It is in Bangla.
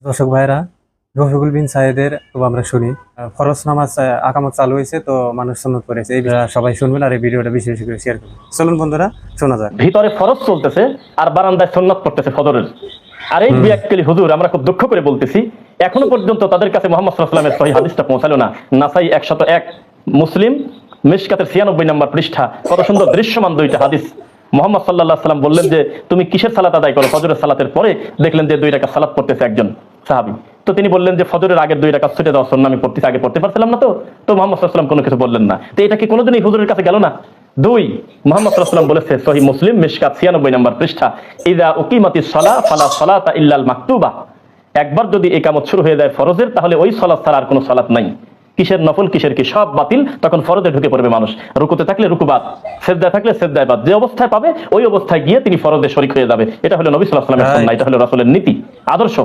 দর্শক ভাইরা, রফিকুল বিন সাইদের তো আমরা শুনি ফরজ নামাজ আকামত চালু হয়েছে, তো মানুষ সুন্নত করেছে। এই সবাই শুনবেন আর এই ভিডিওটা বেশি বেশি করে শেয়ার করবেন। চলুন বন্ধুরা, শোনা যাক। ভিতরে ফরজ চলতেছে আর বারান্দায় সুন্নাত পড়তেছে ফজরের। আর এই দুই এককালি হুজুর আমরা খুব দুঃখ করে বলতেছি, এখনো পর্যন্ত তাদের কাছে মুহাম্মদ সাল্লাল্লাহু আলাইহি ওয়াসাল্লামের সহিহ হাদিসটা পৌঁছালো না। নাসাই 101, মুসলিম মিশকাতের 96 নম্বর পৃষ্ঠা, কত সুন্দর দৃশ্যমান দুইটা হাদিস। মুহাম্মদ সাল্লাল্লাহু আলাইহি ওয়াসাল্লাম বললেন যে তুমি কিসের সালাত আদায় করো? ফজরের সালাতের পরে দেখলেন যে 2 রাকাত সালাত পড়তেছে একজন সাহাবী। তো তিনি বললেন যে ফজরের আগের 2 রাকাত ছুটে দেওয়া সুন্নাহ, আমি পড়তেছি, আগে পড়তে পারছিলাম না। তো মুহাম্মদ সাল্লাল্লাহু আলাইহি ওয়াসাল্লাম কোনো কিছু বললেন না। তো এটা কি কোনোদিন এই হুজুরের কাছে গেল না? 2, মুহাম্মদ সাল্লাল্লাহু আলাইহি ওয়াসাল্লাম বলেছে সহিহ মুসলিম মিশকাত 96 নম্বর পৃষ্ঠা, ইযা উকিমাতিস সালাহ ফালা সালাতা ইল্লাল মাকতুবা। একবার যদি ইকামত শুরু হয়ে যায় ফরজের, তাহলে ওই সালাত ছাড়া আর কোনো সালাত নাই। কিসের নফল কিসের কি, সব বাতিল। তখন ফরজে ঢুকে পড়বে মানুষ। রুকুতে থাকলে রুকু বাদ, সেজদায় থাকলে সেজদায় বাদ। যে অবস্থায় পাবে ওই অবস্থায় গিয়ে তিনি ফরজে শরীক হয়ে যাবে। এটা হলো নবী সাল্লাল্লাহু আলাইহি ওয়াসাল্লামের সুন্নাহ, এটা হলো রাসূলের নীতি, আদর্শ।